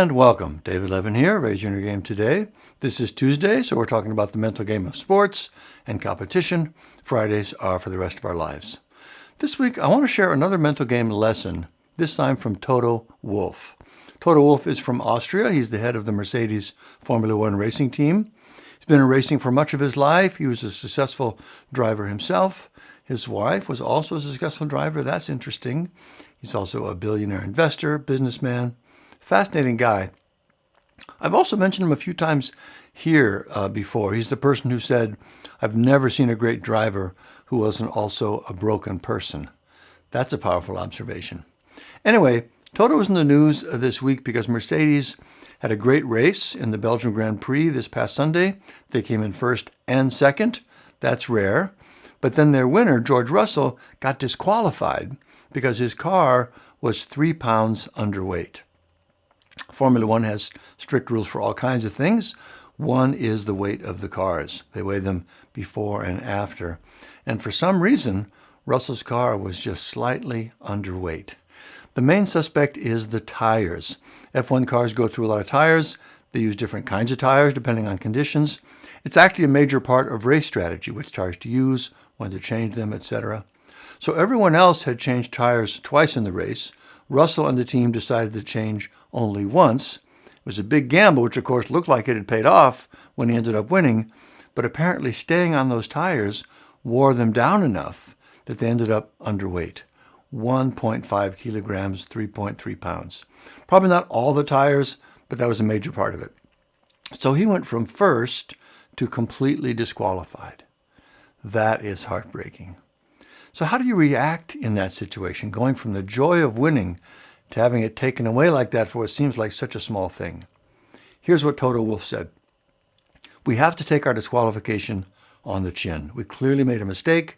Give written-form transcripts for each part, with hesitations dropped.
And welcome. David Levin here, Raise Your Inner Game today. This is Tuesday, so we're talking about the mental game of sports and competition. Fridays are for the rest of our lives. This week, I want to share another mental game lesson, this time from Toto Wolff. Toto Wolff is from Austria. He's the head of the Mercedes Formula One racing team. He's been in racing for much of his life. He was a successful driver himself. His wife was also a successful driver. That's interesting. He's also a billionaire investor, businessman. Fascinating guy. I've also mentioned him a few times here before. He's the person who said, "I've never seen a great driver who wasn't also a broken person." That's a powerful observation. Anyway, Toto was in the news this week because Mercedes had a great race in the Belgian Grand Prix this past Sunday. They came in first and second. That's rare. But then their winner, George Russell, got disqualified because his car was 3 pounds underweight. Formula One has strict rules for all kinds of things. One is the weight of the cars. They weigh them before and after. And for some reason, Russell's car was just slightly underweight. The main suspect is the tires. F1 cars go through a lot of tires. They use different kinds of tires depending on conditions. It's actually a major part of race strategy, which tires to use, when to change them, etc. So everyone else had changed tires twice in the race. Russell and the team decided to change only once. It was a big gamble, which of course looked like it had paid off when he ended up winning, but apparently staying on those tires wore them down enough that they ended up underweight. 1.5 kilograms, 3.3 pounds. Probably not all the tires, but that was a major part of it. So he went from first to completely disqualified. That is heartbreaking. So how do you react in that situation, going from the joy of winning to having it taken away like that for what seems like such a small thing? Here's what Toto Wolff said. "We have to take our disqualification on the chin. We clearly made a mistake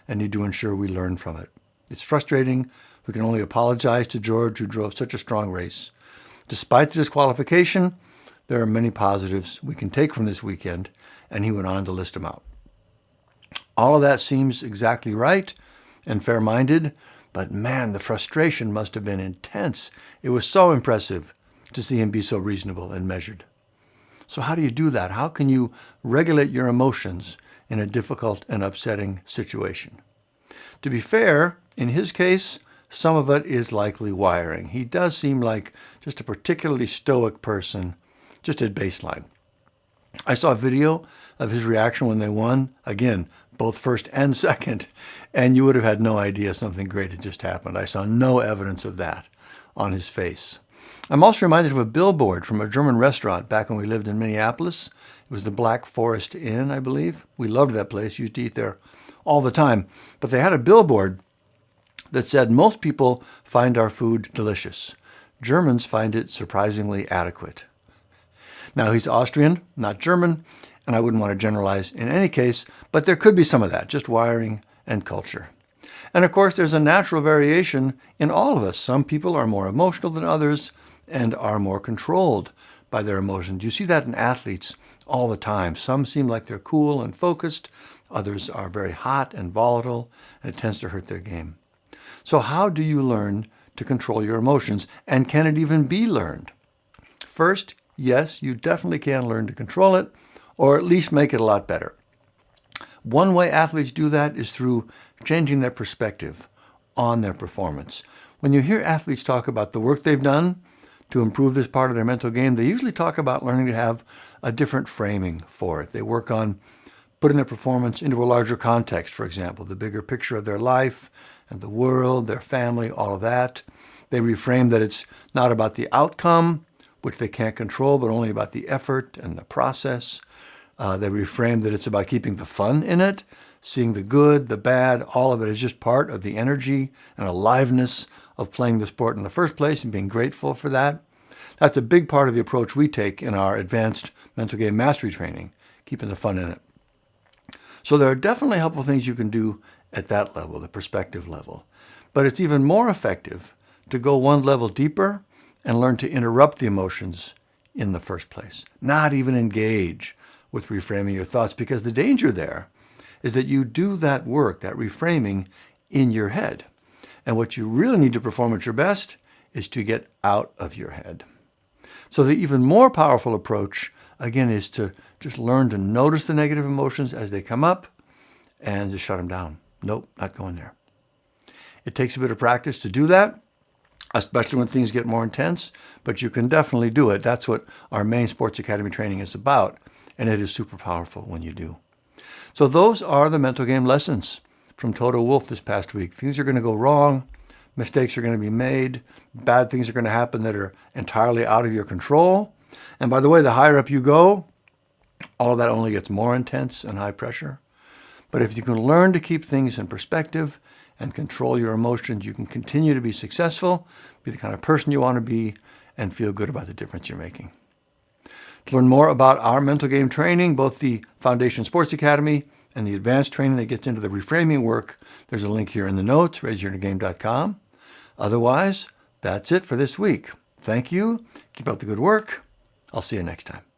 and need to ensure we learn from it. It's frustrating. We can only apologize to George, who drove such a strong race. Despite the disqualification, there are many positives we can take from this weekend," and he went on to list them out. All of that seems exactly right and fair-minded, but man, the frustration must have been intense. It was so impressive to see him be so reasonable and measured. So how do you do that? How can you regulate your emotions in a difficult and upsetting situation? To be fair, in his case, some of it is likely wiring. He does seem like just a particularly stoic person, just at baseline. I saw a video of his reaction when they won, again, both first and second, and you would have had no idea something great had just happened. I saw no evidence of that on his face. I'm also reminded of a billboard from a German restaurant back when we lived in Minneapolis. It was the Black Forest Inn, I believe. We loved that place, used to eat there all the time. But they had a billboard that said, "Most people find our food delicious. Germans find it surprisingly adequate." Now, he's Austrian, not German, and I wouldn't want to generalize in any case, but there could be some of that, just wiring and culture. And of course, there's a natural variation in all of us. Some people are more emotional than others and are more controlled by their emotions. You see that in athletes all the time. Some seem like they're cool and focused. Others are very hot and volatile, and it tends to hurt their game. So how do you learn to control your emotions? And can it even be learned? First, yes, you definitely can learn to control it, or at least make it a lot better. One way athletes do that is through changing their perspective on their performance. When you hear athletes talk about the work they've done to improve this part of their mental game, they usually talk about learning to have a different framing for it. They work on putting their performance into a larger context, for example, the bigger picture of their life and the world, their family, all of that. They reframe that it's not about the outcome, which they can't control, but only about the effort and the process. They reframe that it's about keeping the fun in it, seeing the good, the bad, all of it is just part of the energy and aliveness of playing the sport in the first place and being grateful for that. That's a big part of the approach we take in our advanced mental game mastery training, keeping the fun in it. So there are definitely helpful things you can do at that level, the perspective level. But it's even more effective to go one level deeper and learn to interrupt the emotions in the first place, not even engage with reframing your thoughts, because the danger there is that you do that work, that reframing, in your head. And what you really need to perform at your best is to get out of your head. So the even more powerful approach, again, is to just learn to notice the negative emotions as they come up and just shut them down. Nope, not going there. It takes a bit of practice to do that, especially when things get more intense, but you can definitely do it. That's what our main Sports Academy training is about, and it is super powerful when you do. So those are the mental game lessons from Toto Wolff this past week. Things are going to go wrong. Mistakes are going to be made. Bad things are going to happen that are entirely out of your control. And by the way, the higher up you go, all of that only gets more intense and high pressure. But if you can learn to keep things in perspective and control your emotions, you can continue to be successful, be the kind of person you want to be, and feel good about the difference you're making. To learn more about our mental game training, both the Foundation Sports Academy and the advanced training that gets into the reframing work, there's a link here in the notes, raiseyourgame.com. Otherwise, that's it for this week. Thank you. Keep up the good work. I'll see you next time.